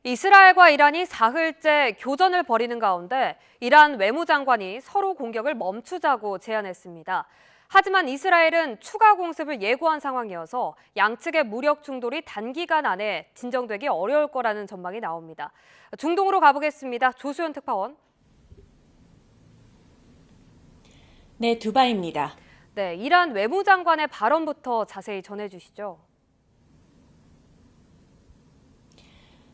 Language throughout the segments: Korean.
이스라엘과 이란이 사흘째 교전을 벌이는 가운데 이란 외무장관이 서로 공격을 멈추자고 제안했습니다. 하지만 이스라엘은 추가 공습을 예고한 상황이어서 양측의 무력 충돌이 단기간 안에 진정되기 어려울 거라는 전망이 나옵니다. 중동으로 가보겠습니다. 조수연 특파원. 네, 두바이입니다. 네, 이란 외무장관의 발언부터 자세히 전해주시죠.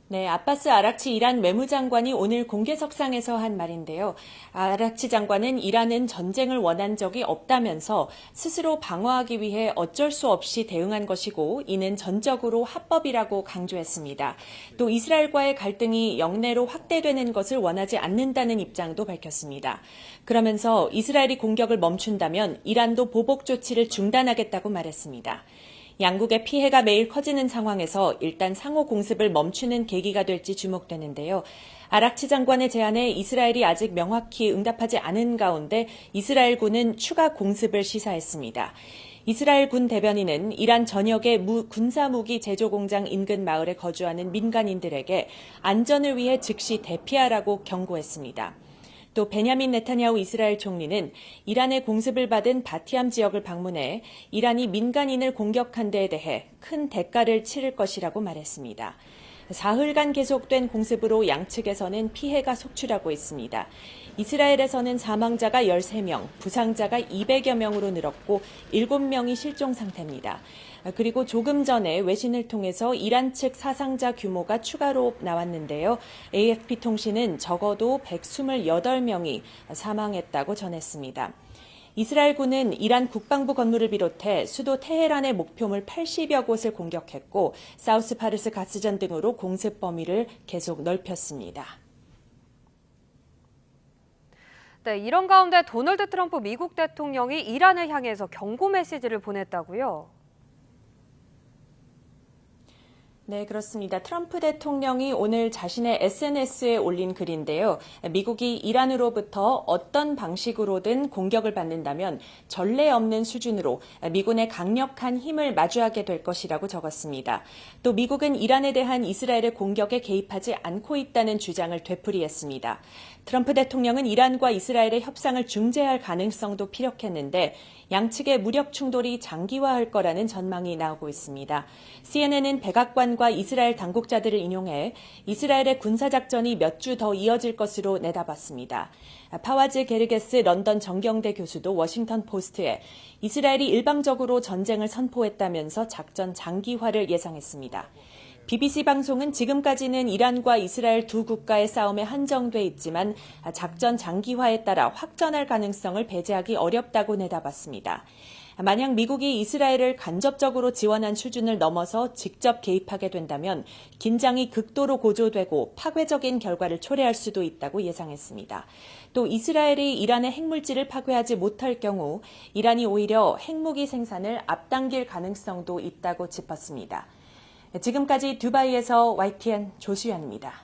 네, 아바스 아락치 이란 외무장관이 오늘 공개석상에서 한 말인데요. 아락치 장관은 이란은 전쟁을 원한 적이 없다면서 스스로 방어하기 위해 어쩔 수 없이 대응한 것이고 이는 전적으로 합법이라고 강조했습니다. 또 이스라엘과의 갈등이 영내로 확대되는 것을 원하지 않는다는 입장도 밝혔습니다. 그러면서 이스라엘이 공격을 멈춘다면 이란도 보복 조치를 중단하겠다고 말했습니다. 양국의 피해가 매일 커지는 상황에서 일단 상호 공습을 멈추는 계기가 될지 주목되는데요. 아락치 장관의 제안에 이스라엘이 아직 명확히 응답하지 않은 가운데 이스라엘군은 추가 공습을 시사했습니다. 이스라엘 군 대변인은 이란 전역의 군사무기 제조 공장 인근 마을에 거주하는 민간인들에게 안전을 위해 즉시 대피하라고 경고했습니다. 또 베냐민 네타냐후 이스라엘 총리는 이란의 공습을 받은 바티암 지역을 방문해 이란이 민간인을 공격한 데에 대해 큰 대가를 치를 것이라고 말했습니다. 사흘간 계속된 공습으로 양측에서는 피해가 속출하고 있습니다. 이스라엘에서는 사망자가 13명, 부상자가 200여 명으로 늘었고 7명이 실종 상태입니다. 그리고 조금 전에 외신을 통해서 이란 측 사상자 규모가 추가로 나왔는데요. AFP 통신은 적어도 128명이 사망했다고 전했습니다. 이스라엘군은 이란 국방부 건물을 비롯해 수도 테헤란의 목표물 80여 곳을 공격했고 사우스 파르스 가스전 등으로 공습 범위를 계속 넓혔습니다. 네, 이런 가운데 도널드 트럼프 미국 대통령이 이란을 향해서 경고 메시지를 보냈다고요? 네, 그렇습니다. 트럼프 대통령이 오늘 자신의 SNS에 올린 글인데요. 미국이 이란으로부터 어떤 방식으로든 공격을 받는다면 전례 없는 수준으로 미군의 강력한 힘을 마주하게 될 것이라고 적었습니다. 또 미국은 이란에 대한 이스라엘의 공격에 개입하지 않고 있다는 주장을 되풀이했습니다. 트럼프 대통령은 이란과 이스라엘의 협상을 중재할 가능성도 피력했는데 양측의 무력 충돌이 장기화할 거라는 전망이 나오고 있습니다. CNN은 백악관과 이스라엘 당국자들을 인용해 이스라엘의 군사작전이 몇 주 더 이어질 것으로 내다봤습니다. 파와즈 게르게스 런던 정경대 교수도 워싱턴 포스트에 이스라엘이 일방적으로 전쟁을 선포했다면서 작전 장기화를 예상했습니다. BBC 방송은 지금까지는 이란과 이스라엘 두 국가의 싸움에 한정돼 있지만 작전 장기화에 따라 확전할 가능성을 배제하기 어렵다고 내다봤습니다. 만약 미국이 이스라엘을 간접적으로 지원한 수준을 넘어서 직접 개입하게 된다면 긴장이 극도로 고조되고 파괴적인 결과를 초래할 수도 있다고 예상했습니다. 또 이스라엘이 이란의 핵물질을 파괴하지 못할 경우 이란이 오히려 핵무기 생산을 앞당길 가능성도 있다고 짚었습니다. 지금까지 두바이에서 YTN 조수연입니다.